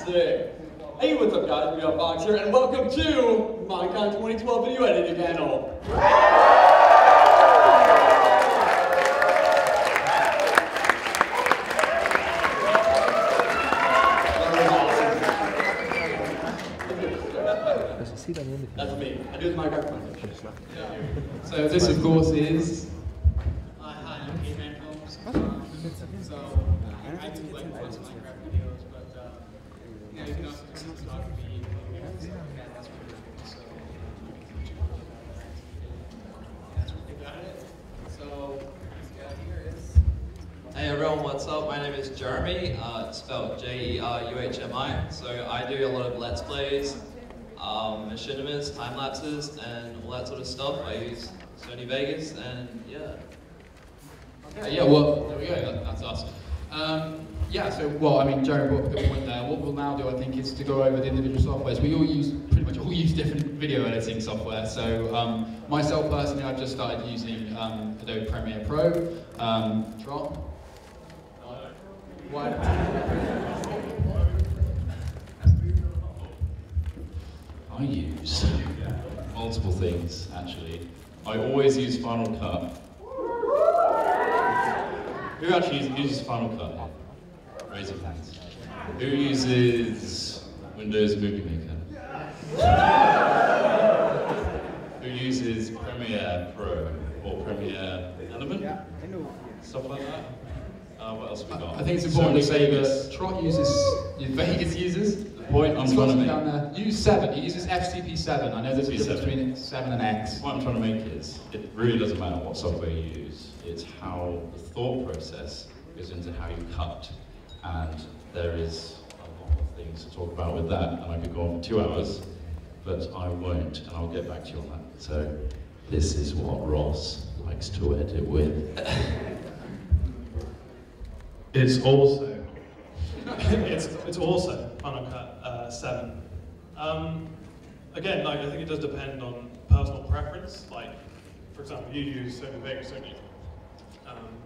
Fantastic! Hey, what's up guys, Bebopvox here, and welcome to MineCon 2012 Video Editing Panel. That's me. I do the microphone. So this, of course, is... Hi, I'm Caveman Films. So I do like lots of Minecraft videos, but you know, you can also come and talk to me. That's what we're doing. So that's what we got it. So this guy here is. Hey everyone, what's up? My name is Jeremy. It's spelled J-E-R-U-H-M-I. So I do a lot of Let's Plays, machinimas, time lapses, and all that sort of stuff. I use Sony Vegas, and yeah. Yeah, well, there we go, that's us. Yeah, so, well, I mean, Jeremy brought up a good point there. What we'll now do, I think, is to go over the individual softwares. We pretty much all use different video editing software. So, myself personally, I've just started using Adobe Premiere Pro. Drop. Why? I use multiple things, actually. I always use Final Cut. Who actually uses Final Cut? Raise your hands. Who uses Windows Movie Maker? Who uses Premiere Pro or Premiere Element? Stuff like that? What else have we got? I think it's important to say Vegas. that Trot uses, Vegas uses. The point I'm trying to make. Down there. Use 7. He uses FCP7. I know there's a difference FCP7. between 7 and X. What I'm trying to make is, it really doesn't matter what software you use. It's how the thought process goes into how you cut. And there is a lot of things to talk about with that. And I could go on for 2 hours, but I won't. And I'll get back to you on that. So this is what Ross likes to edit with. It's also Final Cut 7. Again, like I think it does depend on personal preference. Like, for example, you use Sony Vegas, don't you?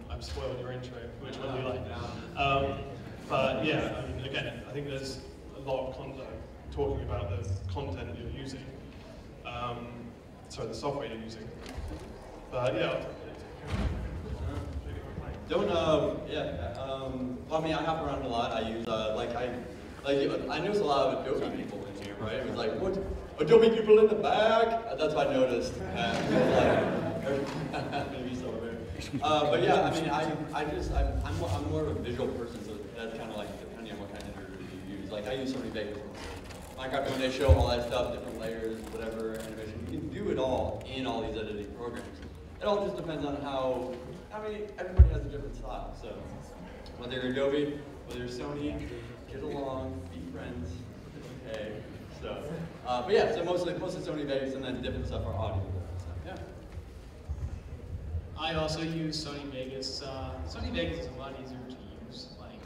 I'm spoiling your intro. Which one do you like? But yeah, I mean, again, I think there's a lot of content talking about the content that you're using. Sorry, the software you're using. But yeah. Well, I mean, I hop around a lot. I use, I notice a lot of Adobe people in here, right? It was like, what? Adobe people in the back? That's what I noticed. Maybe so there. But yeah, I mean, I'm more of a visual person, so that's kind of like depending on what kind of editor you use. Like, I use Sony Vegas. Minecraft, when they show all that stuff, different layers, whatever, animation, you can do it all in all these editing programs. It all just depends on how, I mean, everybody has a different style, so whether you're Adobe, whether you're Sony, get along, be friends, it's okay. So, but yeah, so mostly Sony Vegas, and then different stuff for audio. So, yeah. I also use Sony Vegas. Sony Vegas is a lot easier to use. Like,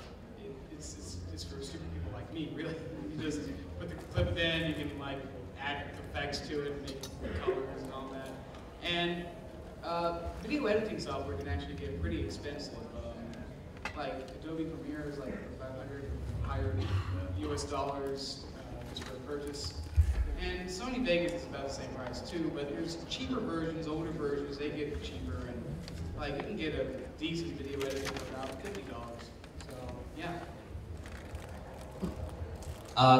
it's for stupid people like me, really. You just put the clip in, you can like add effects to it, make colors and all that. And video editing software can actually get pretty expensive. Like Adobe Premiere is like 500 higher US dollars just for a purchase. And Sony Vegas is about the same price too, but there's cheaper versions, older versions, they get cheaper, and like you can get a decent video editor for about $50. So yeah.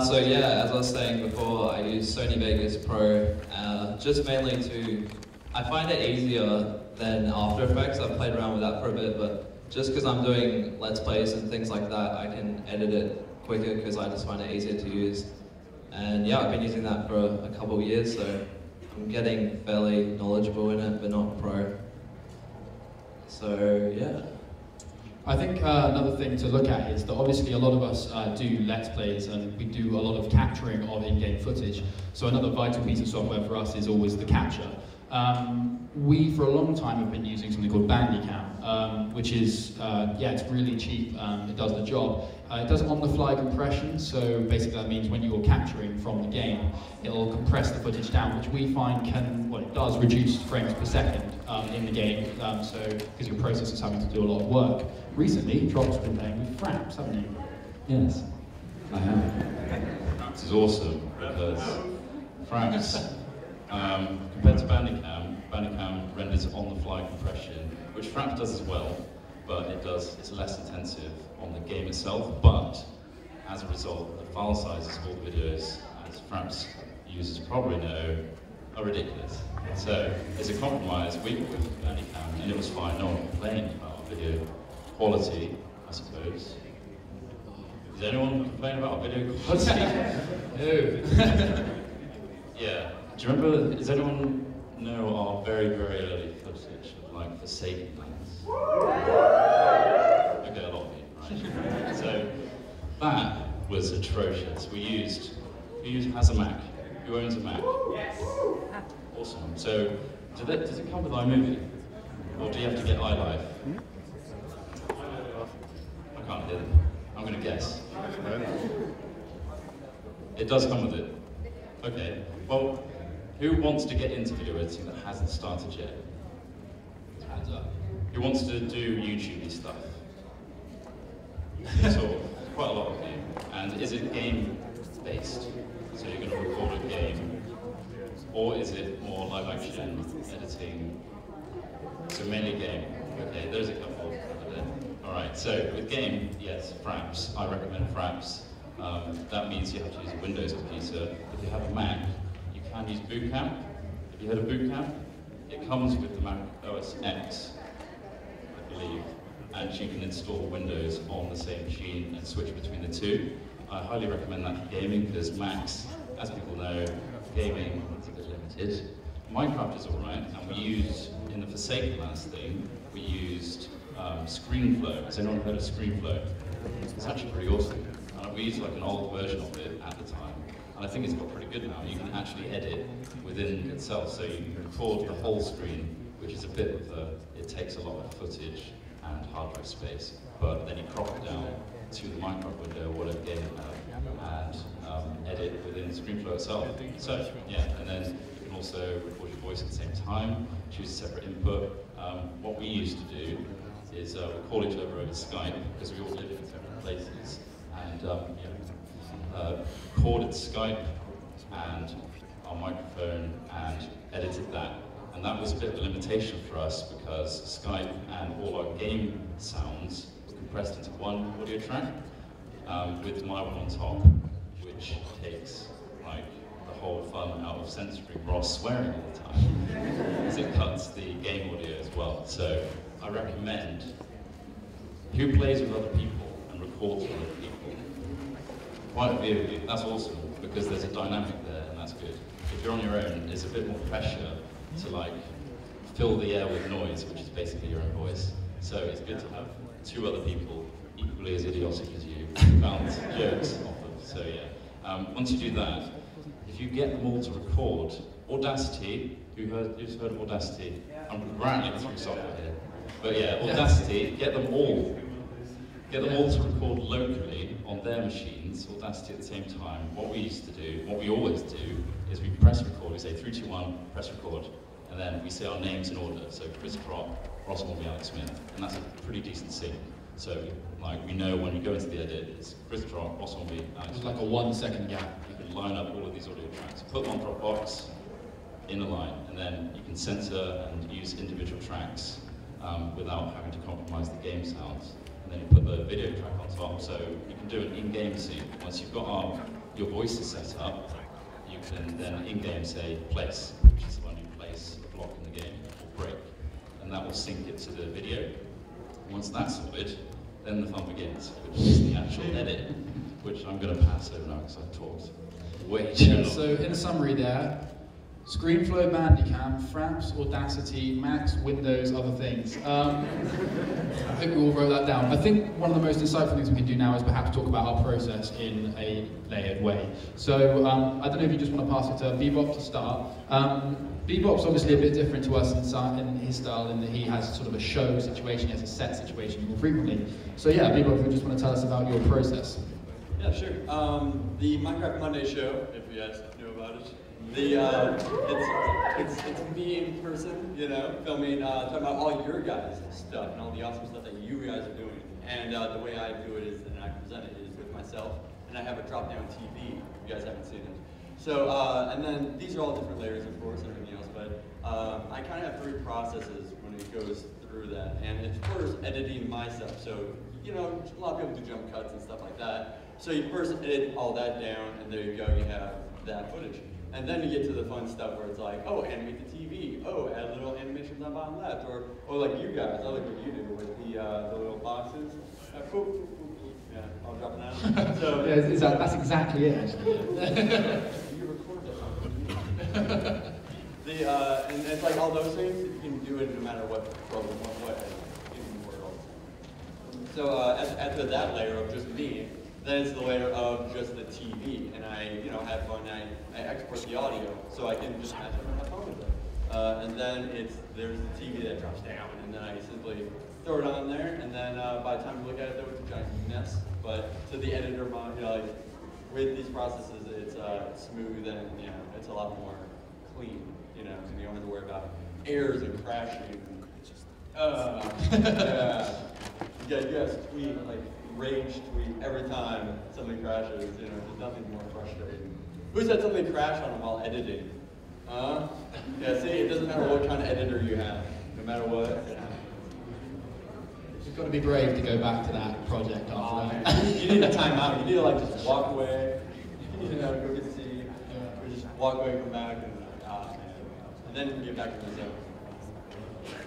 So yeah, as I was saying before, I use Sony Vegas Pro, just mainly I find it easier than After Effects. I've played around with that for a bit, but just because I'm doing Let's Plays and things like that, I can edit it quicker because I just find it easier to use. And yeah, I've been using that for a couple of years, so I'm getting fairly knowledgeable in it, but not pro. So yeah. I think another thing to look at is that obviously a lot of us do Let's Plays, and we do a lot of capturing of in-game footage. So another vital piece of software for us is always the capture. We, for a long time, have been using something called Bandicam, which is, yeah, it's really cheap, it does the job. It does on-the-fly compression, so basically that means when you're capturing from the game, it'll compress the footage down, which we find can, well, it does reduce frames per second in the game, so because your processor's having to do a lot of work. Recently, Drop's been playing with fraps, haven't you? Yes. I am. Fraps is awesome because Fraps, compared to Bandicam renders on-the-fly compression, which Fraps does as well, but it's less intensive on the game itself, but as a result, the file sizes of all the videos, as Fraps users probably know, are ridiculous. So it's a compromise. We went with Bandicam and it was fine. No one complained about video quality, I suppose. Does anyone complain about video quality? No. Yeah. Do you remember, does anyone know our very, very early footage of like Forsaken Lands? Okay, a lot of you, right? So that was atrocious. Who has a Mac? Who owns a Mac? Yes. Awesome. So does it come with iMovie? Or do you have to get iLive? I can't hear them. I'm going to guess. It does come with it. Okay. Well, who wants to get into video editing that hasn't started yet? Hands up. Who wants to do YouTube-y stuff? So, quite a lot of you. And is it game-based? So you're going to record a game? Or is it more live action, editing? So mainly game. Okay, there's a couple over there. Alright, so with game, yes, Fraps. I recommend Fraps. That means you have to use a Windows computer. If you have a Mac, you can use Boot Camp. Have you heard of Boot Camp? It comes with the Mac OS X, I believe, and you can install Windows on the same machine and switch between the two. I highly recommend that for gaming because Macs, as people know, gaming is a bit limited. Minecraft is alright, and we used, in the Forsaken Lands thing, we used ScreenFlow. Has anyone heard of ScreenFlow? It's actually pretty awesome. We used like an old version of it at the time, and I think it's got pretty good now. You can actually edit within itself, so you can record the whole screen, which is a bit of it takes a lot of footage and hard drive space, but then you crop it down to the Minecraft window, whatever game you have, and edit within ScreenFlow itself. So, yeah, and then you can also record your voice at the same time, choose a separate input. What we used to do is we call each other over Skype, because we all live in different places, and recorded Skype and our microphone and edited that. And that was a bit of a limitation for us because Skype and all our game sounds were compressed into one audio track with my one on top, which takes like the whole fun out of censoring Ross swearing all the time, because it cuts the game audio as well. So I recommend who plays with other people and records with other people. Quite a few of you. That's awesome because there's a dynamic there, and that's good. If you're on your own, there's a bit more pressure to like fill the air with noise, which is basically your own voice. So it's good to have two other people equally as idiotic as you bounce jokes off them. So yeah, once you do that, if you get them all to record, Audacity. Who's heard of Audacity? I'm rattling through software here, but yeah, Audacity. Get them all to record locally on their machines, Audacity at the same time. What we used to do, what we always do, is we press record, we say 3, 2, 1, press record, and then we say our names in order. So Chris Trott, Ross Morby, Alex Smith, and that's a pretty decent sync. So like we know when you go into the edit, it's Chris Trott, Ross Morby, Alex Smith. Like a 1 second gap. You can line up all of these audio tracks, put them on Dropbox, in a line, and then you can censor and use individual tracks without having to compromise the game sounds. And then you put the video track on top, so you can do an in-game sync. Once you've got your voices set up, you can then in-game say place, which is when you place a block in the game, or break, and that will sync it to the video. Once that's sorted, then the fun begins, which is the actual edit, which I'm going to pass over now because I've talked way too long. So in summary there, ScreenFlow, Bandicam, Fraps, Audacity, Macs, Windows, other things. I think we all wrote that down. I think one of the most insightful things we can do now is perhaps talk about our process in a layered way. So I don't know if you just want to pass it to Bebop to start. Bebop's obviously a bit different to us in his style in that he has sort of a show situation, he has a set situation more frequently. So yeah, Bebop, if you just want to tell us about your process. Yeah, sure. The Minecraft Monday show, if you guys knew about it, it's me in person, you know, filming, talking about all your guys' stuff and all the awesome stuff that you guys are doing. And the way I do it is, and I present it, is with myself and I have a drop-down TV. If you guys haven't seen it. So, and then these are all different layers, of course, and everything else, but I kind of have 3 processes when it goes through that. And it's first editing my stuff. So, you know, a lot of people do jump cuts and stuff like that. So you first edit all that down, and there you go, you have that footage. And then you get to the fun stuff where it's like, oh, animate the TV, oh, add little animations on bottom left, or like you guys, I like what you do with the little boxes. Boop, boop, boop, boop. Yeah, I'll drop it down. So, yeah, that's exactly it, actually. You record that. And it's like all those things, you can do it no matter what program, what world. So after that layer of just me, then it's the layer of just the TV, and I, you know, have fun. I export the audio, so I can just match up and have fun with it. And then there's the TV that drops down, and then I simply throw it on there, and then by the time you look at it, though, it's a giant mess. But to the editor, you know, like with these processes, it's smooth and, you know, it's a lot more clean. You know, and you don't have to worry about errors and crashing. It's just yeah. Yes, tweet, like rage tweet every time something crashes. You know, there's nothing more frustrating. Who said something crashed on them while editing? Yeah, see, it doesn't matter what kind of editor you have, no matter what. You've got to be brave to go back to that project after that. You need a timeout. You need to like just walk away. You know, go get a seat, or just walk away, come back, and then get back to the zone.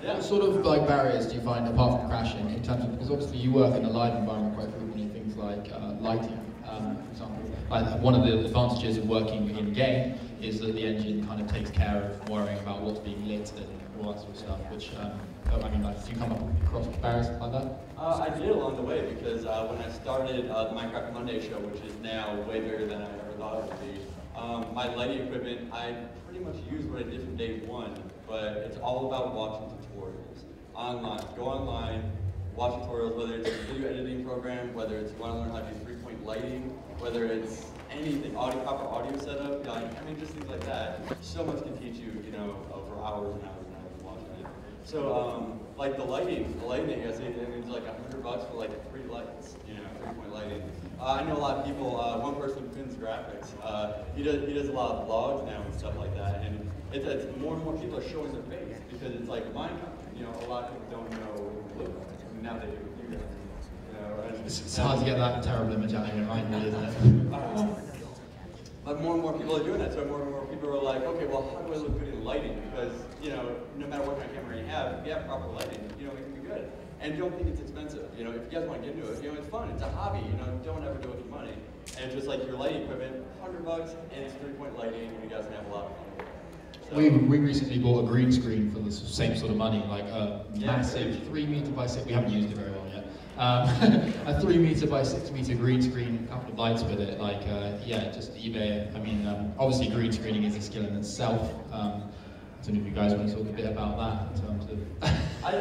Yeah. What sort of like barriers do you find apart from crashing in terms of, because obviously you work in a live environment quite frequently, things like lighting, for example. Like one of the advantages of working in game is that the engine kind of takes care of worrying about what's being lit and all that sort of stuff, which, I mean, like, do you come across barriers like that? I did along the way, because when I started the Minecraft Monday show, which is now way bigger than I ever thought it would be, my lighting equipment, I pretty much used what I did from day one, but it's all about watching tutorials online. Go online, watch tutorials, whether it's a video editing program, whether it's you want to learn how to do 3-point lighting, whether it's anything, proper audio setup, I mean, just things like that. So much can teach you, you know, for hours and hours and hours of watching it. So, like the lighting that you guys see, I mean, it's like $100 for like 3 lights, you know, 3-point lighting. I know a lot of people, one person, Finn's Graphics, he does a lot of vlogs now and stuff like that, and it's more and more people are showing their face, because it's like MineCon, you know, a lot of people don't know what it looks like. I mean, now they do, you guys, you know. It's hard to get that terrible image out of your mind, isn't it? But more and more people are doing that, so more and more people are like, okay, well, how do I look good in lighting? Because, you know, no matter what kind of camera you have, if you have proper lighting, you know, it can be good. And don't think it's expensive. You know, if you guys want to get into it, you know, it's fun. It's a hobby. You know, don't ever do it for money. And just like your lighting equipment, $100, and it's 3-point lighting, and you guys can have a lot of fun with it. So, we recently bought a green screen for the same sort of money, like a massive 3 meter by 6. We haven't used it very well yet. A 3 meter by 6 meter green screen, a couple of lights with it. Like, yeah, just eBay. I mean, obviously green screening is a skill in itself. I don't know if you guys want to talk a bit about that in terms of. I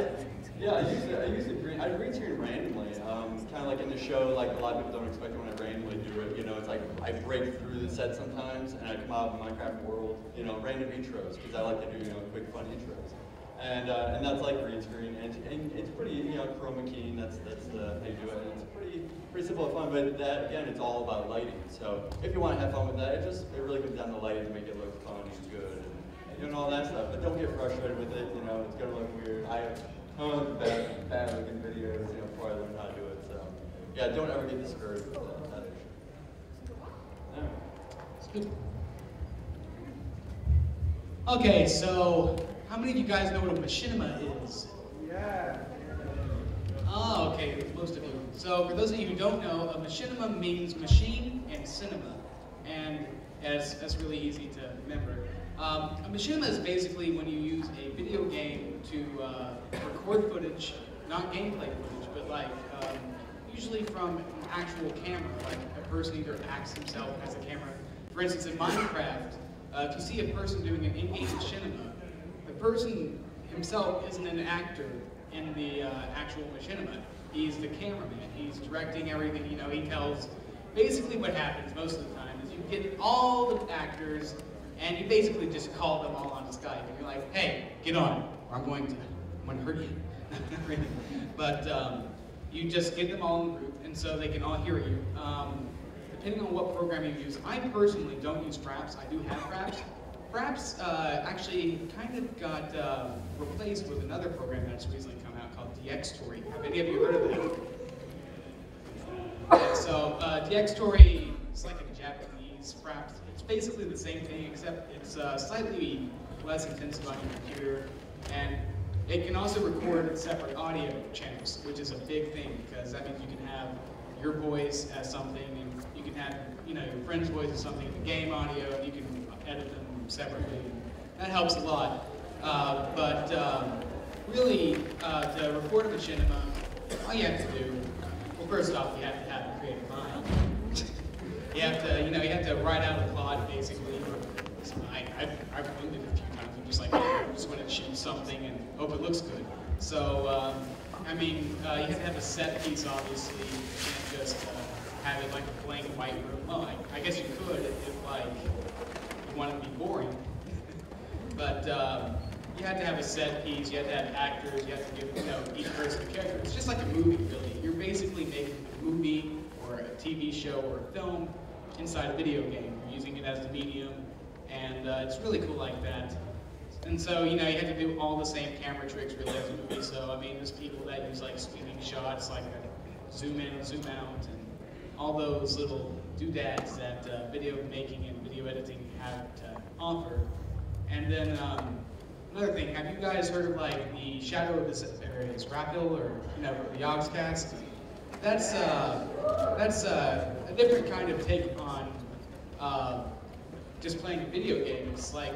use the green screen randomly. Kind of like in the show, like a lot of people don't expect it when I randomly do it. You know, it's like I break through the set sometimes, and I come out of the Minecraft world. You know, random intros, because I like to do, you know, quick fun intros. And that's like green screen, and it's pretty, you know, chroma keying. That's the how you do it. And it's pretty simple and fun. But that again, it's all about lighting. So if you want to have fun with that, it really comes down to lighting to make it look fun and good, and doing all that stuff. But don't get frustrated with it. You know, it's gonna look weird. I have tons of bad looking videos, you know, before I learned how to do it. So yeah, don't ever get discouraged with that issue. Yeah, It's good. Okay, so how many of you guys know what a machinima is? Yeah. Oh, okay, most of you. So for those of you who don't know, a machinima means machine and cinema, and that's really easy to remember. A machinima is basically when you use a video game to record footage, not gameplay footage, but like usually from an actual camera, like a person either acts himself as a camera. For instance, in Minecraft, if you see a person doing an in-game machinima, the person himself isn't an actor in the actual machinima. He's the cameraman. He's directing everything. You know, he tells. Basically, what happens most of the time is you get all the actors, and you basically just call them all on Skype, and you're like, "Hey, get on, or I'm going to hurt you." But you just get them all in the group, and so they can all hear you. depending on what program you use. I personally don't use Fraps. I do have Fraps. Fraps actually kind of got replaced with another program that's recently come out called DxTory. Have any of you heard of that? Yeah, so DxTory is like a Japanese Fraps. It's basically the same thing, except it's slightly less intensive on your computer, and it can also record separate audio channels, which is a big thing, because that means you can have your voice as something, and you can have your friend's voice as something in the game audio, and you can edit them separately. That helps a lot. Really, to record a machinima, all you have to do, well, first off, you have to have a creative mind. You have to, you have to write out a plot, basically. I've winged it a few times. I'm just like, I just want to shoot something and hope it looks good. So, you have to have a set piece, obviously. You can't just have it like a blank white room. Well, I guess you could if you want it to be boring. But you have to have a set piece. You have to have actors. You have to give each person a character. It's just like a movie, really. You're basically making a movie or a TV show or a film inside a video game. You're using it as the medium, and it's really cool like that. And so, you have to do all the same camera tricks really as a movie. So, there's people that use like sweeping shots, like a zoom in, zoom out, and all those little doodads that video making and video editing have to offer. And then another thing, have you guys heard of like the Shadow of Israfil or the Yogscast? That's a different kind of take on just playing a video game. It's like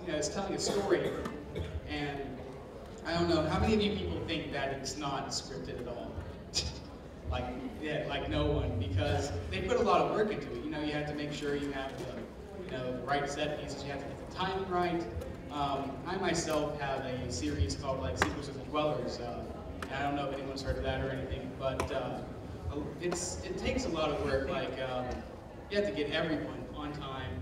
it's telling a story, and I don't know how many of you people think that it's not scripted at all. like no one, because they put a lot of work into it. You have to make sure you have the right set pieces. You have to get the timing right. I myself have a series called like Sequences of Dwellers. I don't know if anyone's heard of that or anything, but it takes a lot of work. Like you have to get everyone on time.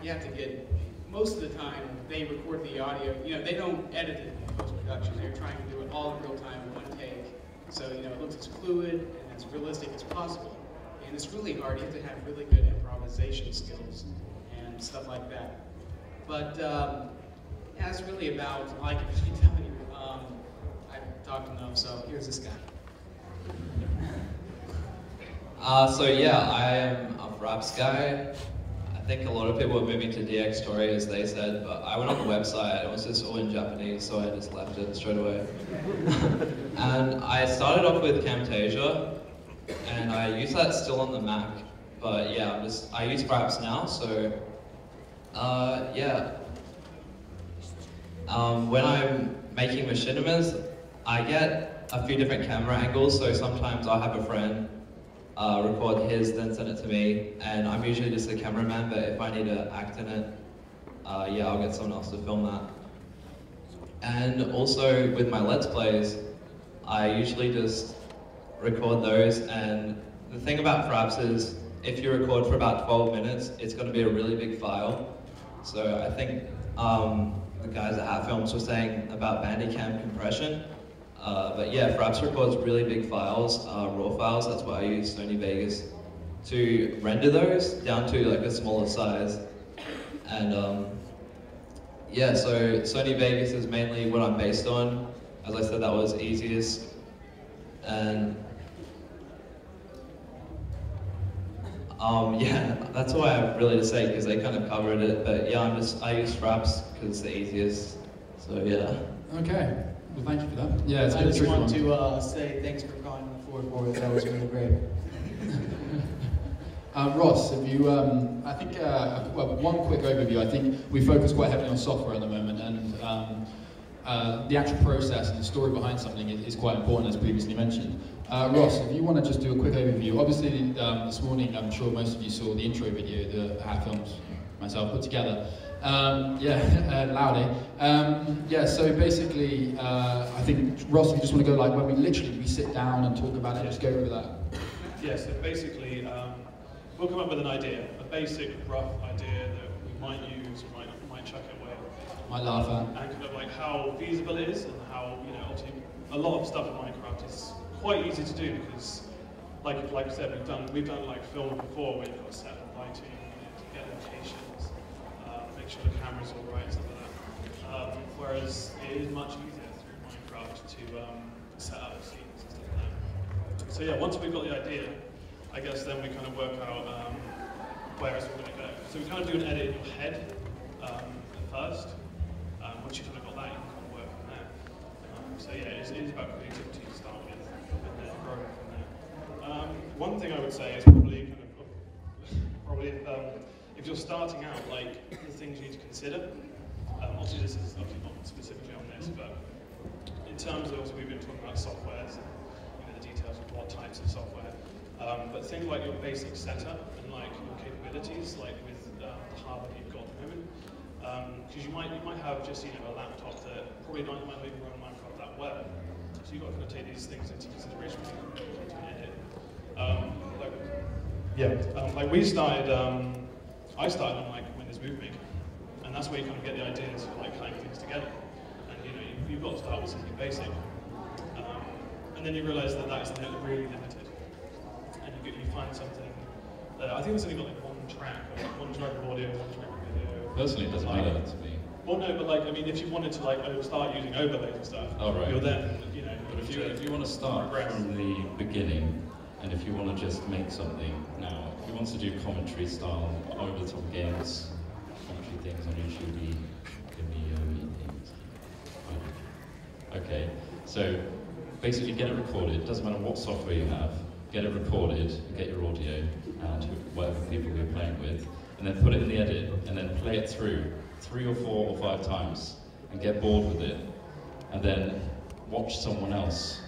You have to get, most of the time they record the audio. They don't edit it in post-production. They're trying to do it all in real time, one take. So it looks as fluid and as realistic as possible. And it's really hard. You have to have really good improvisation skills and stuff like that. But yeah, it's really about, I can really tell you, I've talked enough, so here's this guy. So yeah, I am a Fraps guy. I think a lot of people are moving to DxTory, as they said, but I went on the website, it was just all in Japanese, so I just left it straight away. And I started off with Camtasia, and I use that still on the Mac, but yeah, I use Fraps now, so yeah. When I'm making machinimas, I get a few different camera angles, so sometimes I'll have a friend record his, then send it to me, and I'm usually just a cameraman, but if I need to act in it, yeah, I'll get someone else to film that. And also with my Let's Plays, I usually just record those, and the thing about Fraps is, if you record for about 12 minutes, it's going to be a really big file. So I think the guys at Hat Films were saying about Bandicam compression. But yeah, Fraps records really big files, raw files. That's why I use Sony Vegas to render those down to like a smaller size. And yeah, so Sony Vegas is mainly what I'm based on. As I said, that was easiest. And yeah, that's all I have really to say because they kind of covered it. But yeah, I use Fraps because it's the easiest. So yeah. Okay. Well, thank you for that. Yeah, it's I just want to say thanks for calling the 4-4. That was really great. Ross, have you, I think, well, one quick overview. I think we focus quite heavily on software at the moment, and the actual process and the story behind something is quite important, as previously mentioned. Ross, if you want to just do a quick overview. Obviously, this morning, I'm sure most of you saw the intro video that Hat Films, myself, put together. Yeah, loudy. Yeah, so basically, I think, Ross, if you just want to go like, when we sit down and talk about it, just go over that. Yeah, so basically, we'll come up with an idea, a basic, rough idea that we might use, might chuck it away. Might laugh at. And kind of like how feasible it is, and how, obviously, a lot of stuff in Minecraft is quite easy to do because like I said, we've done like film before where you've got to set up lighting, to get locations, make sure the camera's all right, stuff like that. Whereas it is much easier through Minecraft to set up scenes and stuff like that. So yeah, once we've got the idea, I guess then we kind of work out where else we're going to go. So we kind of do an edit in your head at first. Once you've kind of got that, you can kind of work from there. So yeah, it is about creativity to start with, and then growing from there. One thing I would say is probably if you're starting out, like the things you need to consider. Obviously, this is obviously not specifically on this, but in terms of we've been talking about softwares, and the details of what types of software. But things like your basic setup and like your capabilities, like with the hardware you've got at the moment. Because you might have just a laptop that probably might not even run Minecraft that well. So you've got to kind of take these things into consideration when you do an edit. Like we started, I started on like Windows Movie Maker, and that's where you kind of get the ideas for like cutting things together. And you've got to start with something basic, and then you realise that that is really limited, and you find something. I think it's only got like one track of audio, one track of video. Personally, it doesn't matter to me. Well, no, but like, I mean, if you wanted to like start using overlays and stuff, you're then, But if you want to start from the beginning, and if you want to just make something now, if you want to do commentary style, over-the-top games, commentary things on YouTube, video things. Okay, so basically get it recorded. Doesn't matter what software you have. Get it recorded, get your audio, and whatever people you're playing with, and then put it in the edit, and then play it through 3 or 4 or 5 times, and get bored with it, and then watch someone else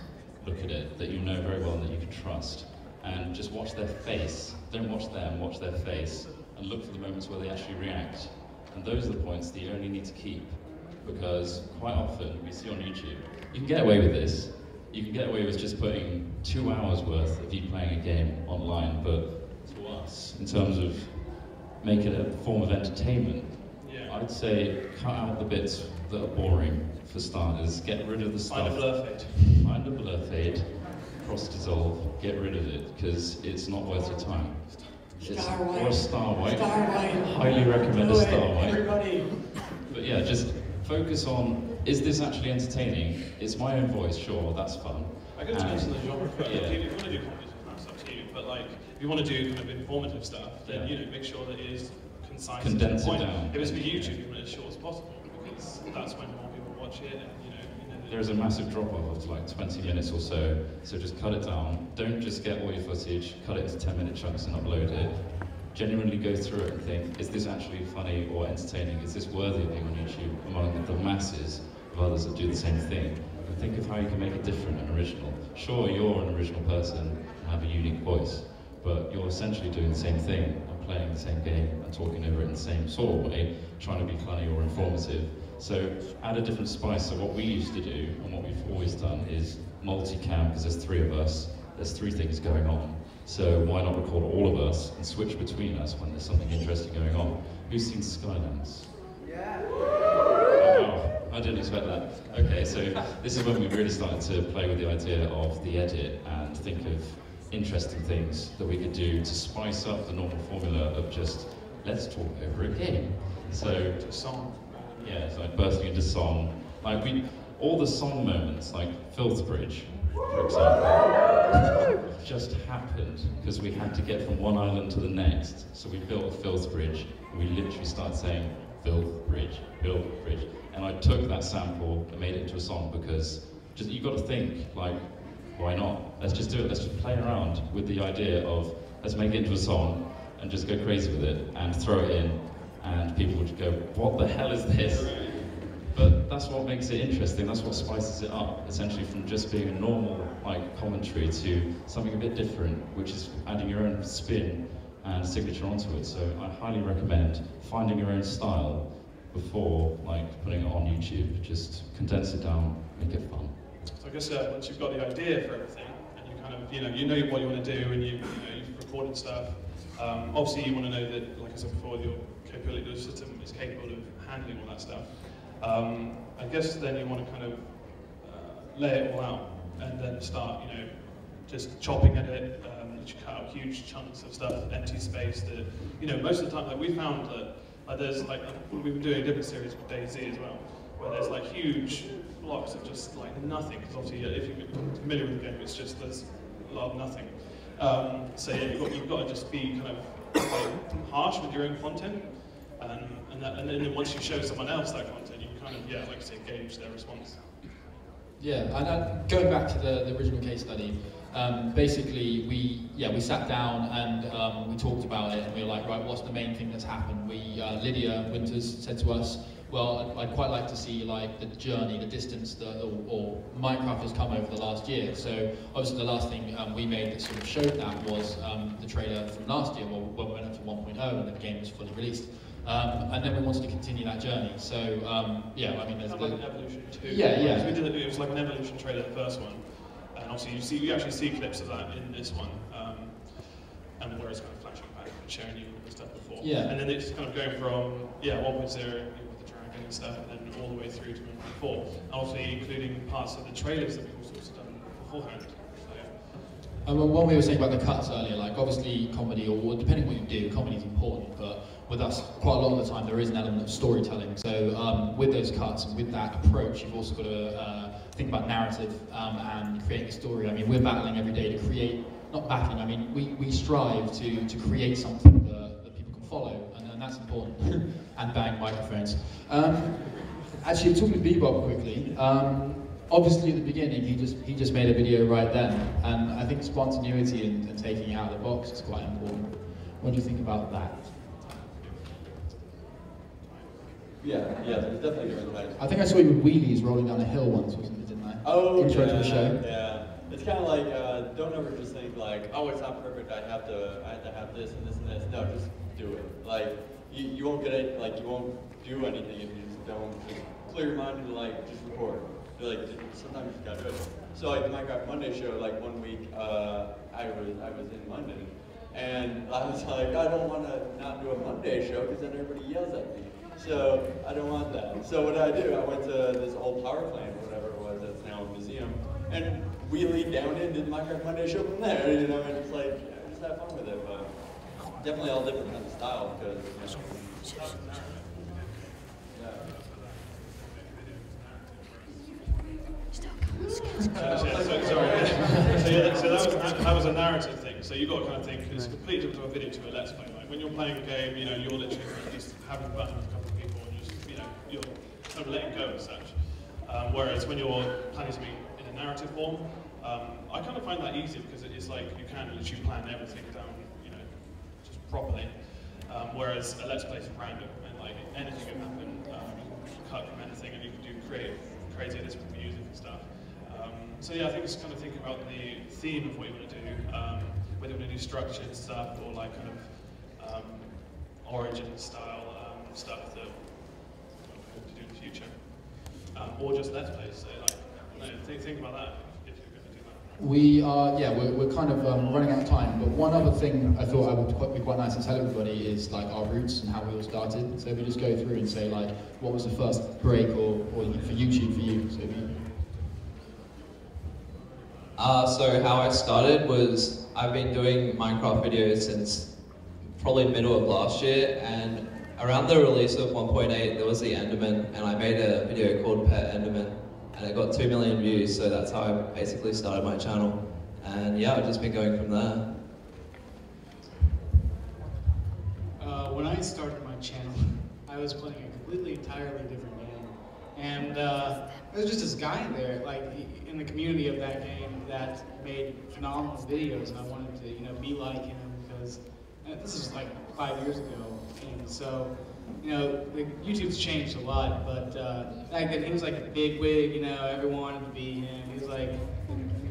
look at it that you know very well and that you can trust, and just watch their face. Don't watch them, watch their face, and look for the moments where they actually react. And those are the points that you only need to keep, because quite often, we see on YouTube, you can get away with this. You can get away with just putting 2 hours worth of you playing a game online, but to us, in terms of making it a form of entertainment, I'd say cut out the bits that are boring, for starters. Get rid of the stuff. Find a blur fade. Find a blur fade, cross dissolve, get rid of it, because it's not worth your time. Or a star white. Highly recommend a star white. Everybody. But yeah, just focus on, is this actually entertaining? It's my own voice, sure, that's fun. I guess it depends on the genre. If you want to do comedy, that's up to you. But like, if you want to do kind of informative stuff, then make sure that it is concise. Condense it down. If it's for YouTube, you want it as short as possible, because that's when more people watch it. And there's a massive drop-off of like 20 minutes or so just cut it down. Don't just get all your footage, cut it into 10-minute chunks and upload it. Genuinely go through it and think, is this actually funny or entertaining? Is this worthy of being on YouTube among the masses of others that do the same thing? And think of how you can make it different and original. Sure, you're an original person and have a unique voice, but you're essentially doing the same thing and playing the same game and talking over it in the same sort of way, trying to be funny or informative. So add a different spice. So what we used to do, and what we've always done, is multicam, because there's 3 of us, there's 3 things going on. So why not record all of us and switch between us when there's something interesting going on? Who's seen Skylands? Yeah. Oh, I didn't expect that. Okay, so this is when we really started to play with the idea of the edit and think of interesting things that we could do to spice up the normal formula of just, let's talk over a game. So, song. Yeah, it's like bursting into song. Like all the song moments, like Filth Bridge, for example, just happened because we had to get from one island to the next. So we built a Filth Bridge, and we literally started saying, Filth Bridge, Filth Bridge. And I took that sample and made it into a song, because you got to think, like, why not? Let's just do it. Let's just play around with the idea of, let's make it into a song and just go crazy with it and throw it in. And people would go, what the hell is this? But that's what makes it interesting, that's what spices it up, essentially, from just being a normal commentary to something a bit different, which is adding your own spin and signature onto it. So I highly recommend finding your own style before putting it on YouTube. Just condense it down, make it fun. So I guess once you've got the idea for everything, and you kind of, you know what you want to do, and you've recorded stuff, obviously you want to know that, like I said before, your system is capable of handling all that stuff. I guess then you want to kind of lay it all out and then start, just chopping at it. You cut out huge chunks of stuff, empty space that, you know, most of the time, like we found that there's like, we've been doing a different series with DayZ as well, where there's like huge blocks of just like nothing, because obviously if you're familiar with the game, it's just, there's a lot of nothing. So yeah, you've got to just be kind of like, harsh with your own content, and then once you show someone else that content, you can kind of, yeah, like I say, gauge their response. Yeah, and going back to the original case study, basically we sat down and we talked about it, and we were like, right, what's the main thing that's happened? Lydia Winters said to us, well, I'd quite like to see like the journey, the distance that or Minecraft has come over the last year. So obviously the last thing we made that sort of showed that was the trailer from last year, when we went up to 1.0 and the game was fully released. And then we wanted to continue that journey. So yeah, I mean, there's like an evolution too. Yeah, yeah. So we did it was like an evolution trailer, the first one, and obviously you actually see clips of that in this one, and where it's kind of flashing back and showing you the stuff before. Yeah. And then it's kind of going from 1.0 with the dragon and stuff, and then all the way through to 1.4, and also including parts of the trailers that we've also done beforehand. So, yeah. When we were saying about the cuts earlier, like obviously comedy, or depending on what you do, comedy is important, but with us, quite a lot of the time there is an element of storytelling. So with those cuts and with that approach, you've also got to think about narrative and creating a story. I mean, we're battling every day to create, not battling, I mean, we strive to create something that people can follow, and that's important. And bang microphones. Actually, talking to Bebop quickly, obviously at the beginning he just made a video right then, and I think spontaneity and taking it out of the box is quite important. What do you think about that? Yeah, there's definitely different types. I think I saw you with wheelies rolling down a hill once, wasn't it, didn't I? Oh, Intro to the show. Yeah. It's kind of like, don't ever just think like, oh, it's not perfect, I have to have this and this and this. No, just do it. Like, you won't get it, like, you won't do anything if you just don't just clear your mind and like, just record. Like, sometimes you just gotta do it. So like the Minecraft Monday show, like one week, I was in London, and I was like, I don't want to not do a Monday show because then everybody yells at me. So I don't want that. So what did I do? I went to this old power plant, whatever it was, that's now a museum, and wheelied down into the Minecraft Monday show from there. You know, and it's like, just have fun with it. But definitely all different kinds of styles because. You know, So that was a narrative thing. So you got to kind of think it's completely different to a video to a let's play. Like when you're playing a game, you know, you're literally just having fun with a couple of people and just, you know, you're kind of letting go as such. Whereas when you're planning something in a narrative form, I kind of find that easy because it's like you can literally plan everything down, you know, just properly. Whereas a let's play is random and like anything can happen. You can cut from anything and you can do craziness with music and stuff. So yeah, I think it's kind of thinking about the theme of what you want to do, whether you want to do structured stuff or like kind of origin style stuff that we hope to do in the future, or just let's play. So like, think about that if you're going to do that. We are, yeah, we're kind of running out of time, but one other thing I thought would be quite nice to tell everybody is like our roots and how we all started. So if we just go through and say like, what was the first break or for YouTube for you? So So how I started was I've been doing Minecraft videos since probably middle of last year, and around the release of 1.8 there was the Enderman, and I made a video called Pet Enderman, and it got 2 million views, so that's how I basically started my channel. And yeah, I've just been going from there. When I started my channel, I was playing a completely, entirely different game. And there was just this guy there, like, in the community of that game that made phenomenal videos, and I wanted to, you know, be like him because this is like 5 years ago. And so, you know, YouTube's changed a lot, but back then he was like a big wig, you know, everyone wanted to be him. He was like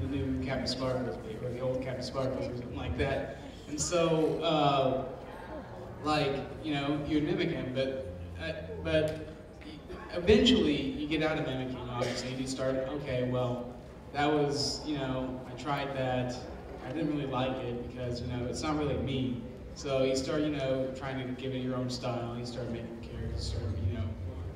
the new Captain Sparkles, or the old Captain Sparkles, or something like that. And so, like, you know, you would mimic him, but eventually you get out of mimicking, obviously. You start, okay, well, that was, you know, I tried that. I didn't really like it because, you know, it's not really me. So you start, you know, trying to give it your own style. You start making characters, start, you know,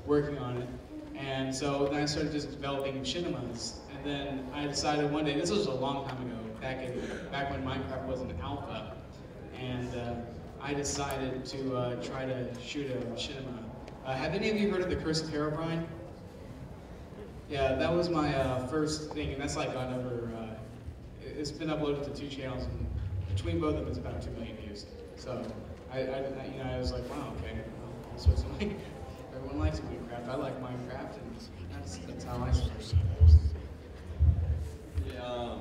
working on it. And so then I started just developing chinimas. And then I decided one day, this was a long time ago, back when Minecraft was an alpha, and I decided to try to shoot a machinima. Have any of you heard of the Curse of Herobrine? Yeah, that was my first thing, and that's like gone over. It's been uploaded to 2 channels, and between both of them, it's about 2 million views. So I was like, wow, okay, well, so everyone likes Minecraft. I like Minecraft, and that's how I started. Yeah,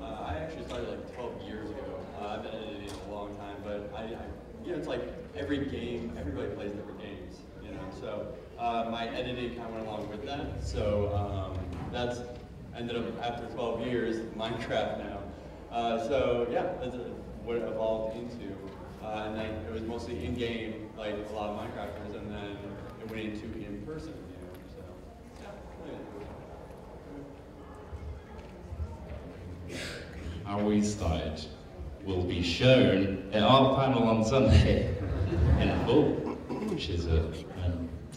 I actually started like 12 years ago. I've been editing a long time, but it's like everybody plays different games, you know. So my editing kind of went along with that. So that's ended up after 12 years Minecraft now. So yeah, that's what it evolved into. And then it was mostly in-game, like a lot of Minecrafters, and then it went into in-person, you know. So yeah. How we started will be shown at our panel on Sunday in full, which is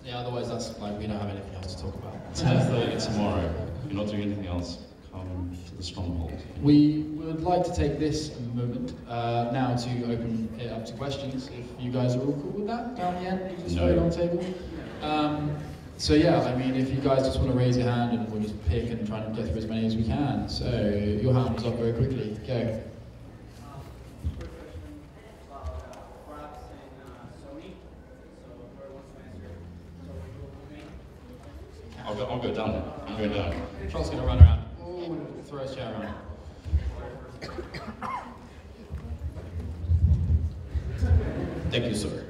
Yeah, otherwise that's like we don't have anything else to talk about. 10:30 tomorrow. If you're not doing anything else, come to the Stronghold. We would like to take this moment now to open it up to questions. If you guys are all cool with that, down the end, you just throw it on the table. So yeah, I mean, if you guys just want to raise your hand and we'll just pick and try and get through as many as we can. So your hand was up very quickly. Go. I'll go down there. I'm going down. Troll's going to run around. Ooh, throw his chair around. Thank you, sir.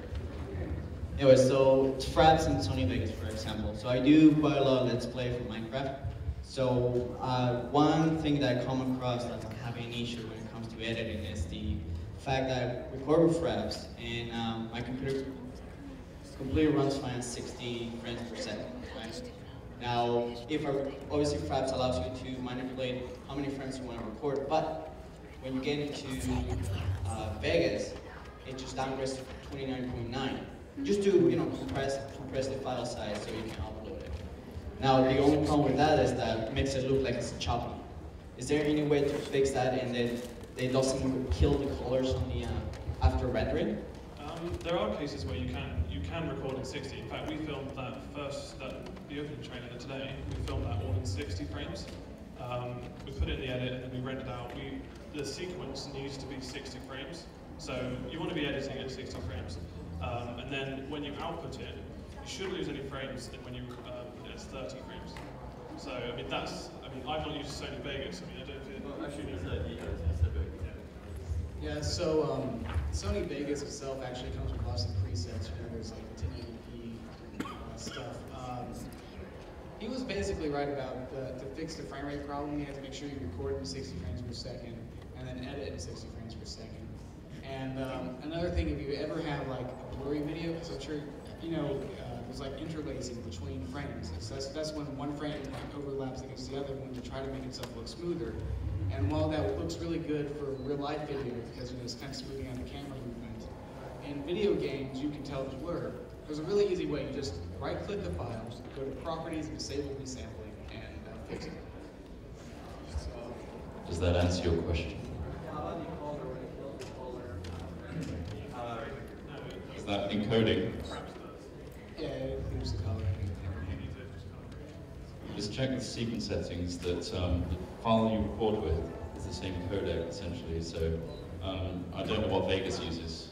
Anyway, so Fraps and Sony Vegas, for example. So I do quite a lot of Let's Play for Minecraft. So one thing that I come across that I'm having an issue when it comes to editing is the fact that I record with Fraps and my computer completely runs fine at 60 frames per second, right? Now, obviously Fraps allows you to manipulate how many frames you want to record, but when you get into Vegas, it just downgrades to 29.9, just to compress the file size so you can upload it. Now, the only problem with that is that it makes it look like it's choppy. Is there any way to fix that and then it doesn't kill the colors on the after rendering? There are cases where you can record in 60. In fact, we filmed the opening trailer today. We filmed that all in 60 frames. We put it in the edit and then we rendered out. The sequence needs to be 60 frames. So you want to be editing at 60 frames. And then when you output it, you shouldn't lose any frames when you put it as 30 frames. So, I mean, I've not used Sony Vegas. I mean, I don't feel... Well, actually, there's a specific. Yeah, so Sony Vegas itself actually comes with lots of presets. You know, there's like 1080p stuff. He was basically right about to fix the frame rate problem. You have to make sure you record in 60 frames per second and then edit in 60 frames per second. And another thing, if you ever have like a blurry video, because I'm sure you know there's like interlacing between frames. So that's when one frame overlaps against the other one to try to make itself look smoother. And while that looks really good for real life video, because it's kind of smoothing out the camera movement, in video games you can tell the blur. There's a really easy way. You just right-click the file, go to Properties, and disable resampling, and fix it. So, Does that answer your question? Is that encoding? yeah, it moves the color. Just check the sequence settings that the file you record with is the same codec essentially. So I don't know what Vegas uses.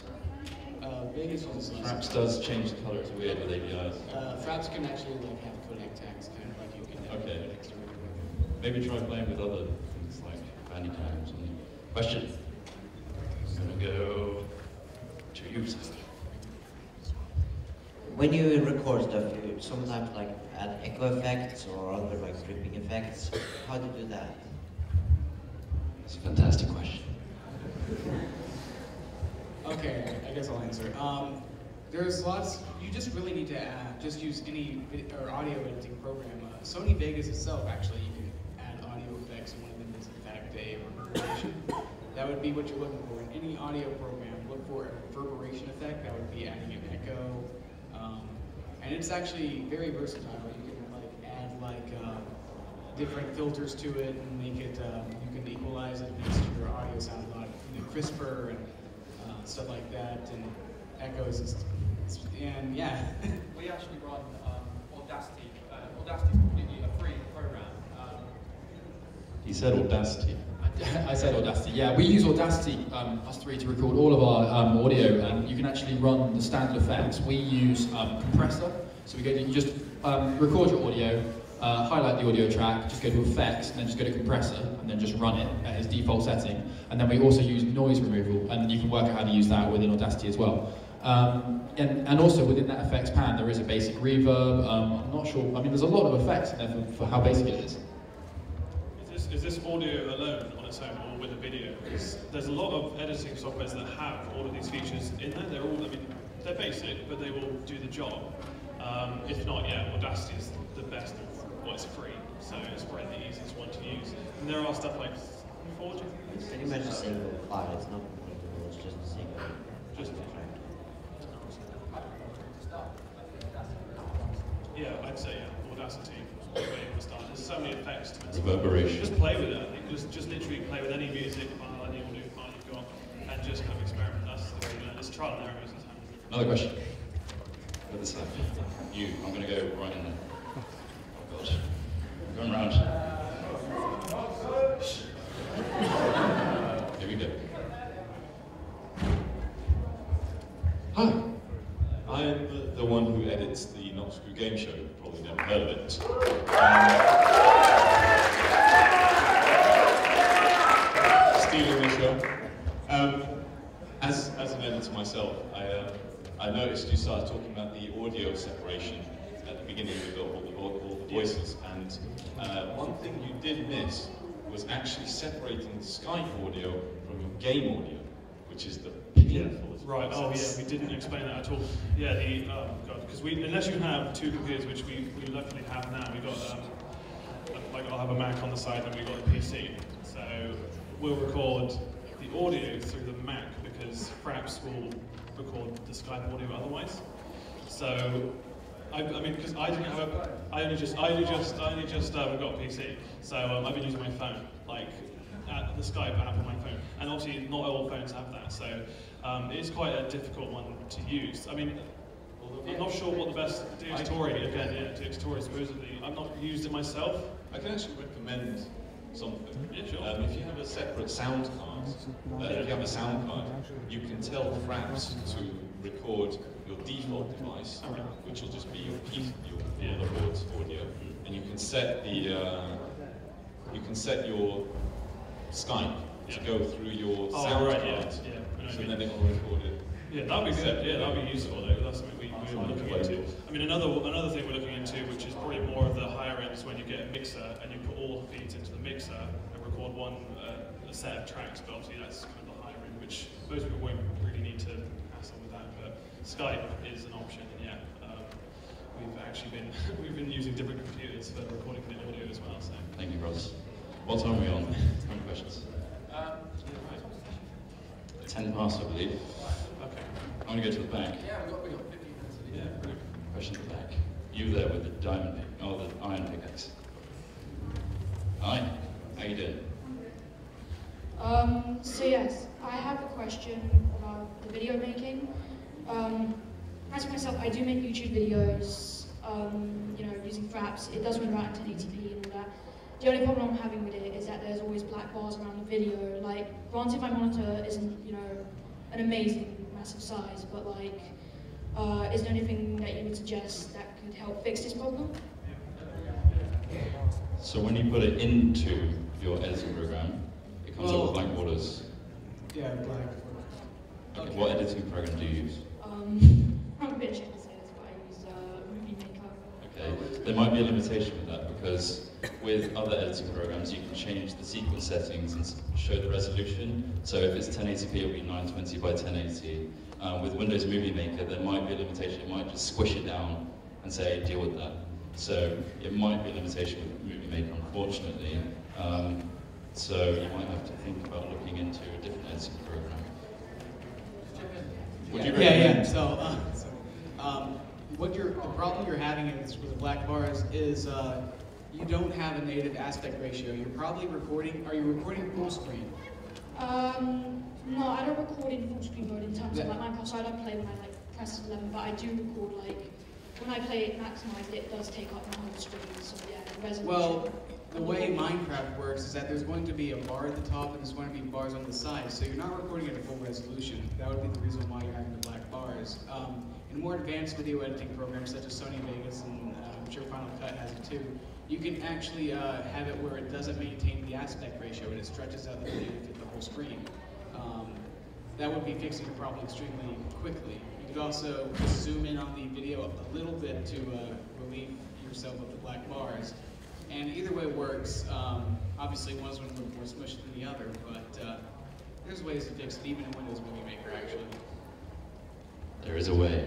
Vegas uses Fraps does change the color. It's weird with APIs. Fraps can actually like have codec tags, kind of like you can have Okay. codecs or whatever. Maybe try playing with other things like Bandicam or something. Question. I'm gonna go to you, Seth. When you record stuff, you sometimes like add echo effects or other like dripping effects. How do you do that? It's a fantastic question. Okay, I guess I'll answer. There's lots. You just really need to just use any video or audio editing program. Sony Vegas itself, actually, you can add audio effects, and one of them is in fact a reverberation. That would be what you're looking for in any audio program. Look for a reverberation effect. That would be adding an echo, and it's actually very versatile. You can like add like different filters to it and make it, you can equalize it, makes your audio sound a lot crisper and stuff like that, and echoes and yeah. We actually run Audacity. Audacity is completely a free program. He said Audacity. I said Audacity, yeah. We use Audacity, us three, to record all of our audio, and you can actually run the standard effects. We use compressor, so you just record your audio, highlight the audio track, just go to effects, and then just go to compressor, and then just run it at its default setting. And then we also use noise removal, and you can work out how to use that within Audacity as well. And also within that effects pan, there is a basic reverb. I'm not sure, I mean, there's a lot of effects in there for how basic it is. Is this audio alone on its own or with a video? Because there's a lot of editing softwares that have all of these features in there. They're all, I mean, they're basic, but they will do the job. If not, yeah, Audacity is the best of what's free, so it's probably the easiest one to use. And there are stuff like Forge. Can you imagine a single file? It's not multiple, it's just a single. Just yeah, I'd say yeah, Audacity. There's so many effects to it. Reverberation. Just play with it, I think. Just literally play with any music file, any audio file you've got, and just kind of experiment. That's the way you learn. It's trial and error most of the time. Another question. At this side. You, I'm going to go right in there. Oh God. Going round. Here we go. Hi. I am the one who edits the Not Screw Game Show. You've probably never heard of it. Stealing the show. As an editor myself, I noticed you started talking about the audio separation at the beginning with all the voices, and one thing you did miss was actually separating the Skype audio from your game audio, which is the painful. Right. Oh yeah, we didn't explain that at all. Yeah, because unless you have two computers, which we luckily have now, we got like I'll have a Mac on the side and we got a PC. So we'll record the audio through the Mac because Fraps will record the Skype audio otherwise. So I mean, because I only just got a PC, so I've been using my phone, like the Skype app on my phone, and obviously not all phones have that, so it's quite a difficult one to use. I mean, I'm not sure what the best DxTory, again, yeah, DxTory supposedly. I've not used it myself. I can actually recommend something. Yeah, sure. If you have a separate sound card, you can tell Fraps to record your default device, which will just be your motherboard's audio, and you can set your Skype to go through your sound card, Yeah. so then it will record it. Yeah, that'd be good. Yeah, that'd be usul though. That's something we're looking into. I mean, another thing we're looking into, which is probably more of the higher end, is when you get a mixer and you put all the feeds into the mixer and record a set of tracks. But obviously that's kind of the higher end, which most people won't really need to hassle with that. But Skype is an option, and yeah, we've been using different computers for recording the audio as well. So. Thank you, Ross. What time are we on? How many questions? 10 past, I believe. Okay. I'm going to go to the back. Yeah, we got 15 minutes. Yeah, brilliant. Question at the back. You there with the diamond pick, oh, the iron pickaxe. Hi, how you doing? So yes, I have a question about the video making. As for myself, I do make YouTube videos, using Fraps. It does run around 1080p and all that. The only problem I'm having with it is that there's always black bars around the video. Like, granted my monitor isn't, an amazing, massive size, but like, is there anything that you would suggest that could help fix this problem? So when you put it into your editing program, it comes up with blank borders. Yeah, black. Okay. What editing program do you use? I'm a bit ashamed to say this, but I use Movie Maker. Okay, there might be a limitation with that because with other editing programs you can change the sequence settings and show the resolution. So if it's 1080p it'll be 920 by 1080. With Windows Movie Maker there might be a limitation, it might just squish it down and say deal with that. So it might be a limitation with Movie Maker unfortunately. So you might have to think about looking into a different editing program. Would you recommend? Yeah. So, the problem you're having with the black bars is you don't have a native aspect ratio. You're probably recording, are you recording full screen? No, I don't record in full screen mode in terms of like MineCon, so I don't play when I like press 11, but I do record like, when I play it maximized, it does take up my whole screen, so yeah, resolution. Well, the way Minecraft works is that there's going to be a bar at the top and there's going to be bars on the side, so you're not recording at a full resolution. That would be the reason why you're having the black bars. In more advanced video editing programs such as Sony Vegas, and I'm sure Final Cut has it too, you can actually have it where it doesn't maintain the aspect ratio and it stretches out the video to fit the whole screen. That would be fixing the problem extremely quickly. You could also zoom in on the video a little bit to relieve yourself of the black bars. And either way works. Obviously, one's one more smushed than the other, but there's ways to fix it, even in Windows Movie Maker, actually. There is a way.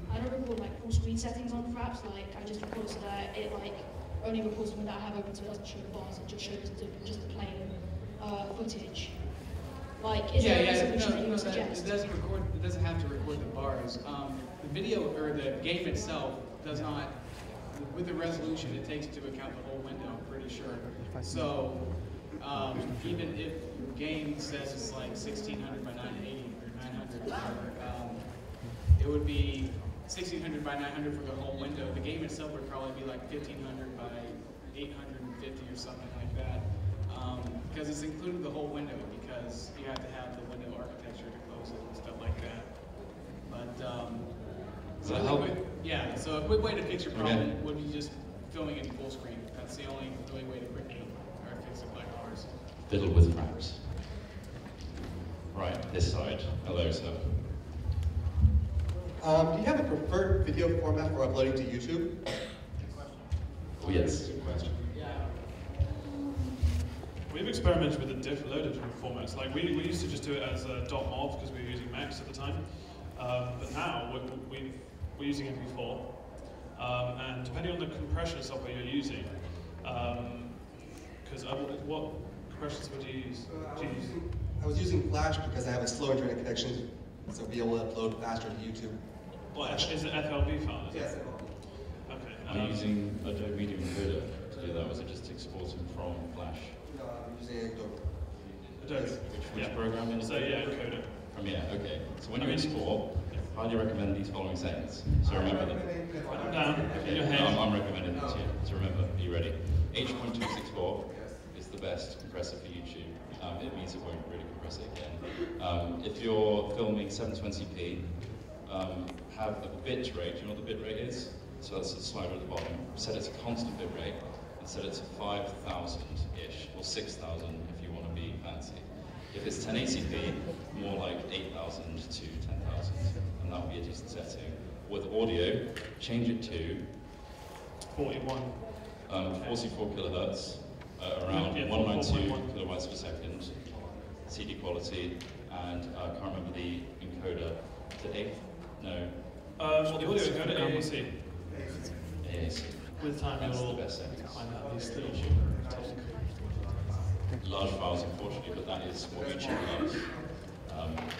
I don't record like full screen settings on fraps, like I just record so that it like only records the one that I have open so it doesn't show the bars, it just shows just the plain footage. Like, is there a resolution that you would suggest? It doesn't have to record the bars. The video, or the game itself, does not, with the resolution, it takes into account the whole window, I'm pretty sure. So, even if your game says it's like 1600 by 980 or 900, it would be 1600 by 900 for the whole window. The game itself would probably be like 1500 by 850 or something like that. Because it's including the whole window, because you have to have the window architecture to close it and stuff like that. But, so a quick way to fix your problem would be just filming it in full screen. That's the only really way to quickly fix the black bars. Fiddle with fraps. Right, this side. Hello, sir. Do you have a preferred video format for uploading to YouTube? Oh, yes. Good question. We've experimented with a load of different formats. Like we used to just do it as a .mov because we were using Max at the time, but now we're using MP4, and depending on the compression software you're using, because what compression software do you use? I was using Flash because I have a slow internet connection, so be able to upload faster to YouTube. Well, is it FLV file? Yes. Okay. Are you using Adobe Encoder to do that, or is it just exporting from Flash? No, I'm using Adobe. Which program is it? So yeah, Encoder. Premiere, okay. So when you export, I highly recommend these following settings. So remember them. Put them down in your head. I'm recommending them to you. So remember, are you ready? H.264 is the best compressor for YouTube. It means it won't really compress it again. If you're filming 720p, have a bit rate. Do you know what the bit rate is? So that's the slider at the bottom. Set it to constant bit rate and set it to 5,000-ish, or 6,000 if you want to be fancy. If it's 1080p, more like 8,000 to 10,000, and that would be a decent setting. With audio, change it to 41. 44 kilohertz, around 192 kilobytes per second, CD quality, and I can't remember the encoder. Is it eighth? No. Well, the audio encoder AAC. AAC. With time, that's you'll the best setting. find out these things. Large files, unfortunately, but that is what YouTube loves.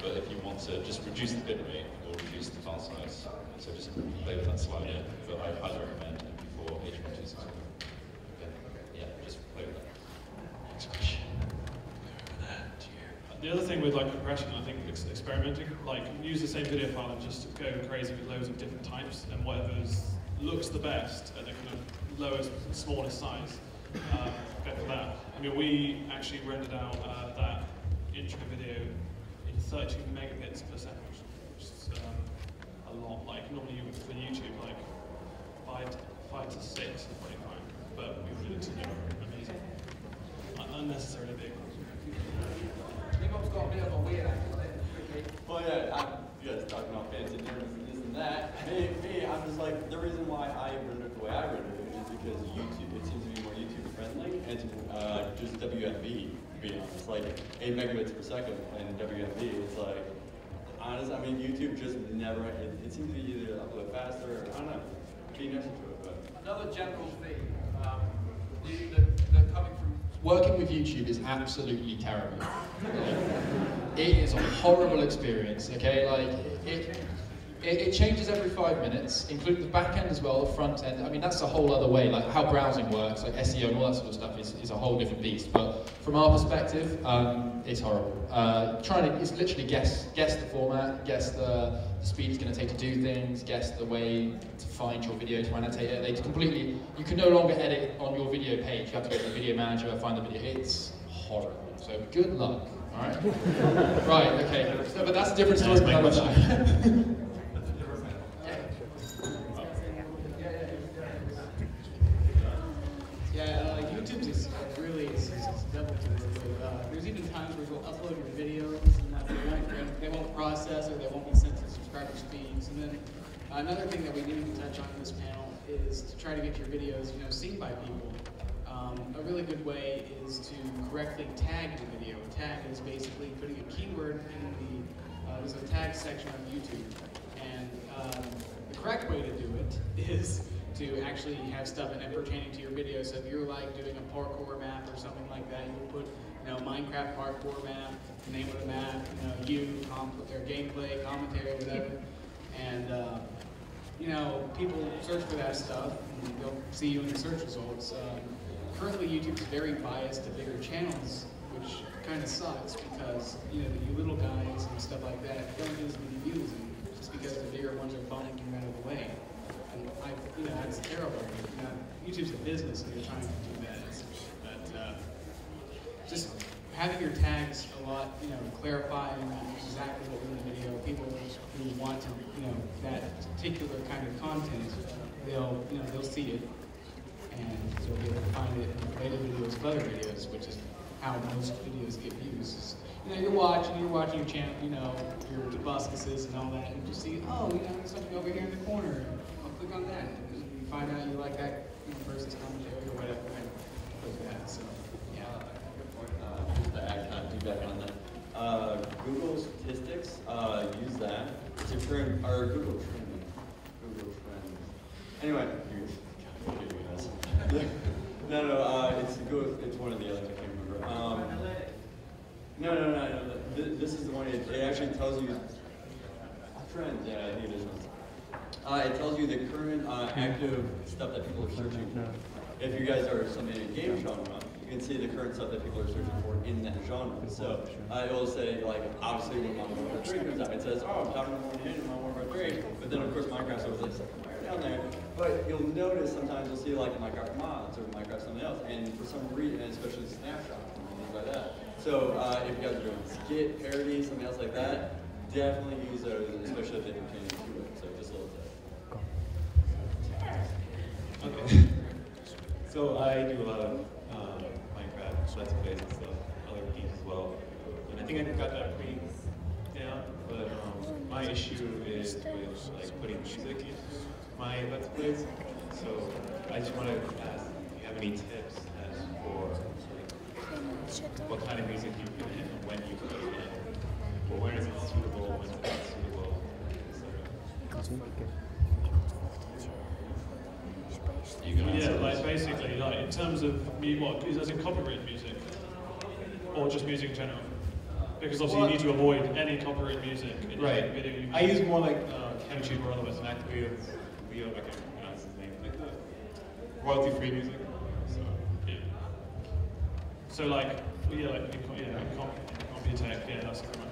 But if you want to just reduce the bit rate or reduce the file size, so just play with that slider. But I highly recommend MP4 H.264. Okay. Yeah, just play with that. Next question. The other thing with like compression, I think experimenting, like use the same video file and just go crazy with loads of different types and whatever looks the best at the kind of lowest, smallest size. Go for that. I mean, we actually rendered out that intro video in 32 megabits per second, which is a lot. Like normally for YouTube, like 5 to 6 is pretty fine, but we really did amazing, unnecessarily big. Bebop's got a bit of a weird actually. Well, yeah, you guys talking about fancy differences and this and that. Me, I'm just like, the reason why I render it the way I render it is because YouTube, it seems to be more YouTube friendly, and just WFV, to be honest. Like 8 megabits per second and WFV, it's like, honestly, I mean, YouTube just never, it seems to be either upload faster or, I don't know, be next to it, but. Another general theme, the coming from. Working with YouTube is absolutely terrible. It is a horrible experience, okay? Like, It changes every 5 minutes, including the back end as well, the front end. I mean, that's a whole other way, like how browsing works, like SEO and all that sort of stuff is a whole different beast. But from our perspective, it's horrible. It's literally guess the format, guess the speed it's going to take to do things, guess the way to find your video, to annotate it. They completely, you can no longer edit on your video page. You have to go to the video manager, find the video. It's horrible. So good luck. All right. Right. Okay. So, but that's a different story for another time. YouTube's really it's devil to work with. There's even times where you'll upload your videos and they won't process or they won't be sent to subscribers' feeds. And then another thing that we didn't touch on in this panel is to try to get your videos, seen by people. A really good way is to correctly tag the video. A tag is basically putting a keyword in there's a tag section on YouTube, and the correct way to do it is to actually have stuff in it pertaining to your video. So if you're like doing a parkour map or something like that, you will put, Minecraft parkour map, the name of the map, or gameplay, commentary, whatever. And people search for that stuff, and they'll see you in the search results. Currently, YouTube's very biased to bigger channels, which kind of sucks because you little guys and stuff like that don't get as many views, and just because the bigger ones are bombing you out of the way. And that's terrible. YouTube's a business, and they're trying to do that. But just having your tags a lot, clarifying exactly what we're in the video. People who want to, that particular kind of content, they'll see it, and they'll be able to find it in related videos of other videos, which is how most videos get views. You're watching your channel, your Debuscuses and all that, and you see, there's something over here in the corner. Click on that, and you find out you like that person's commentary or whatever, and click that. So, yeah. Good point. Just to add kind of feedback on that. Google Statistics, use that. It's a trend, or Google Trends. Anyway, it's one of the others. I can't remember. No. This is the one. It actually tells you trends. Yeah, I think it is. It tells you the current active stuff that people are searching for. If you guys are somebody in a game genre, you can see the current stuff that people are searching for in that genre. So it will say, like, obviously when Modern Warfare 3 comes out, it says, Modern Warfare 1 and Modern Warfare 3. But then, of course, Minecraft's always like somewhere down there. But you'll notice sometimes you'll see like Minecraft mods or Minecraft something else, and for some reason, especially snapshots and things like that. So if you guys are doing skit, parody, something else like that, definitely use those, especially if they pertain to it. So just a little tip. Okay. So I do a lot of Minecraft Let's Plays and stuff, other games as well. And I think I got that pretty down, but my issue is with like putting music in my Let's Plays. So I just want to ask if you have any tips as for like, what kind of music you put in and when you put it in, or when is it suitable, when is it not suitable, etc. Yeah, like basically, like in terms of what is it copyrighted music, or just music in general? Because obviously you need to avoid any copyrighted music in your video. I use more like YouTube or otherwise an Activate video, I can't pronounce his name, like the royalty-free music. So yeah. So like Computech, yeah, that's the one.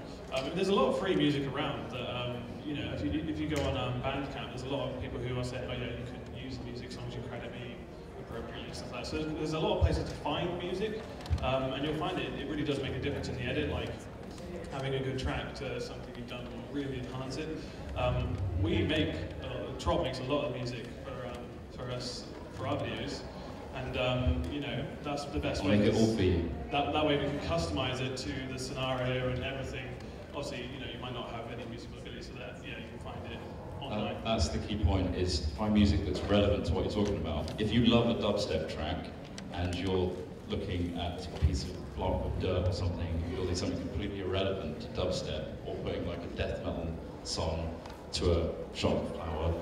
There's a lot of free music around that if you go on Bandcamp, there's a lot of people who are saying, you can use the music as long as you credit me appropriately and stuff like that. So there's a lot of places to find music, and you'll find it really does make a difference in the edit, like having a good track to something you've done will really enhance it. Trop makes a lot of music for us, for our videos, and that's the best way. Make it all for you. That way we can customize it to the scenario and everything. Obviously, you might not have any musical ability, so that you can find it online. That's the key point, is find music that's relevant to what you're talking about. If you love a dubstep track and you're looking at a piece of block of dirt or something, building something completely irrelevant to dubstep, or putting like a death metal song to a shot of flower,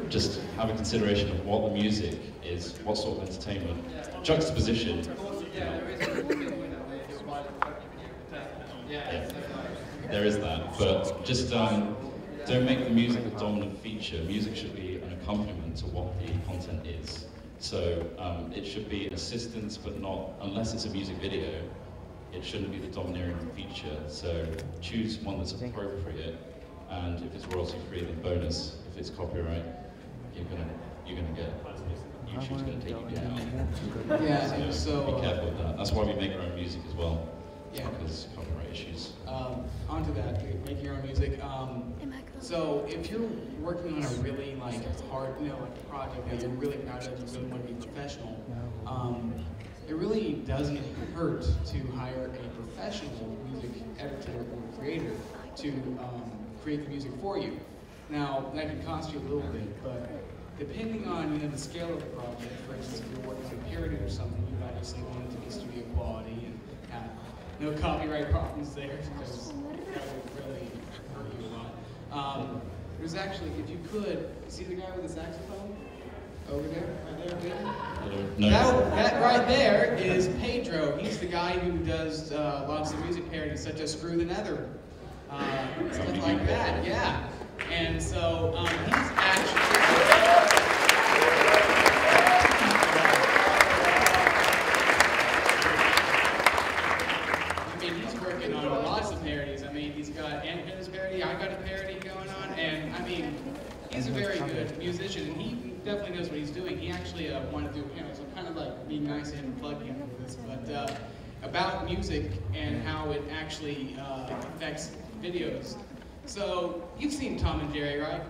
just have a consideration of what the music is, what sort of entertainment, juxtaposition. There is that, but just don't make the music the dominant feature. Music should be an accompaniment to what the content is. So it should be an assistance, but not, unless it's a music video, it shouldn't be the domineering feature. So choose one that's appropriate, and if it's royalty free, then bonus. If it's copyright, you're gonna get, YouTube's gonna take you down. Yeah, so be careful with that. That's why we make our own music as well. Yeah. Because copyright issues. Onto that, make your own music. So if you're working on a really hard, project that you're really proud of, you really want to be professional, it really doesn't hurt to hire a professional music editor or creator to create the music for you. Now, that can cost you a little bit, but depending on the scale of the project, for instance, if you're working on a parody or something, you obviously want it to be studio quality and have no copyright problems there, because that would really hurt you a lot. There's actually, if you could, see the guy with the saxophone? Over there, right there, No. That right there is Pedro. He's the guy who does lots of music parodies, such as Screw the Nether, stuff like that, yeah. And so he's actually... he's working on lots of parodies. He's got Ant-Man's parody, I got a parody going on, and he's a very good musician, and he definitely knows what he's doing. He actually wanted to do a panel, so kind of being nice to him and plugging him for this, but about music and how it actually affects videos. So you've seen Tom and Jerry, right?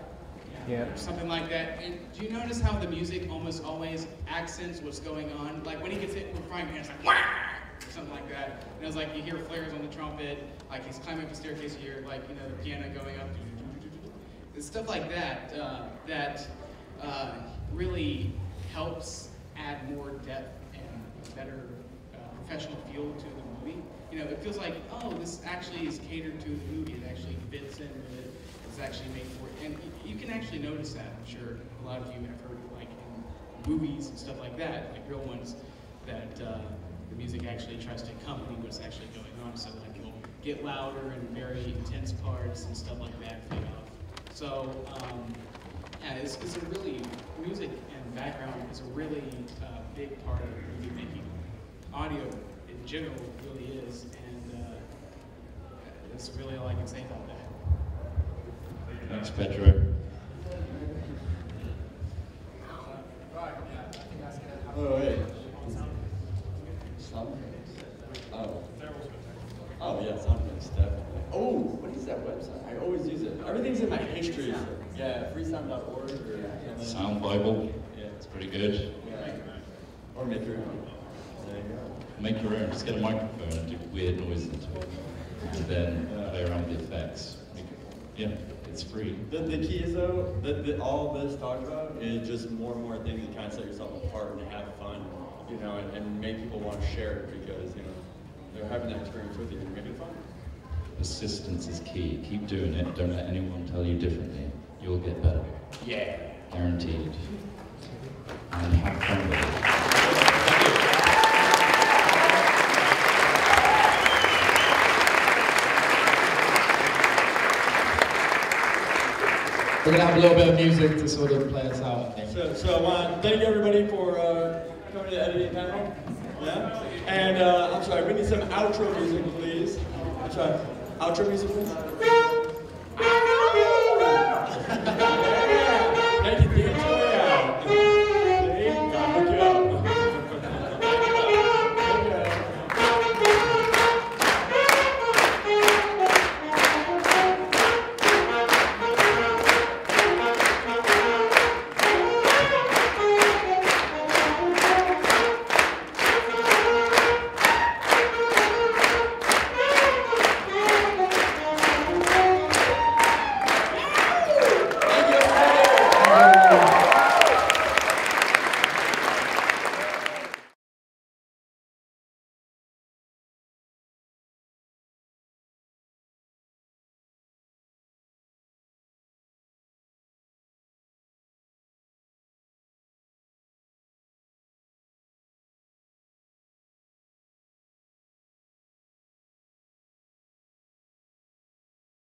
Yeah. Or something like that. And do you notice how the music almost always accents what's going on? Like when he gets hit with a frying pan, it's like, wah! Or something like that. And it's like you hear flares on the trumpet, like he's climbing up a staircase, you hear the piano going up. It's stuff like that that really helps add more depth and a better professional feel to the movie. It feels like, oh, this actually is catered to the movie. It actually fits in with it. It's actually made for it. And you can actually notice that, I'm sure. A lot of you have heard, in movies and stuff like that, real ones, that the music actually tries to accompany what's actually going on. So, you'll get louder and very intense parts and stuff like that fade off. So, yeah, it's a really, music and background is a really big part of movie making. Audio in general really is, and that's really all I can say about that. Thanks, Pedro. Oh, wait. Oh, yeah, Soundmix, definitely. Oh, what is that website? I always use it. Everything's in my history. Yeah, freesound.org or Sound Bible. Yeah, it's pretty good. Yeah. Or make your own. There you go. Make your own. Just get a microphone and do weird noises into it, and then play around with the effects. Yeah, it's free. The key is though that all this talked about is just more and more things that kind of set yourself apart and have fun, and make people want to share it because they're having that experience with you and making fun. Persistence is key. Keep doing it. Don't let anyone tell you differently. You'll get better. Yeah. Guaranteed. And have fun with it. We're going to have a little bit of music to sort of play us out. So thank you everybody for coming to the editing panel. Yeah. And I'm sorry, we need some outro music, please. I'm sorry. Outro music, please.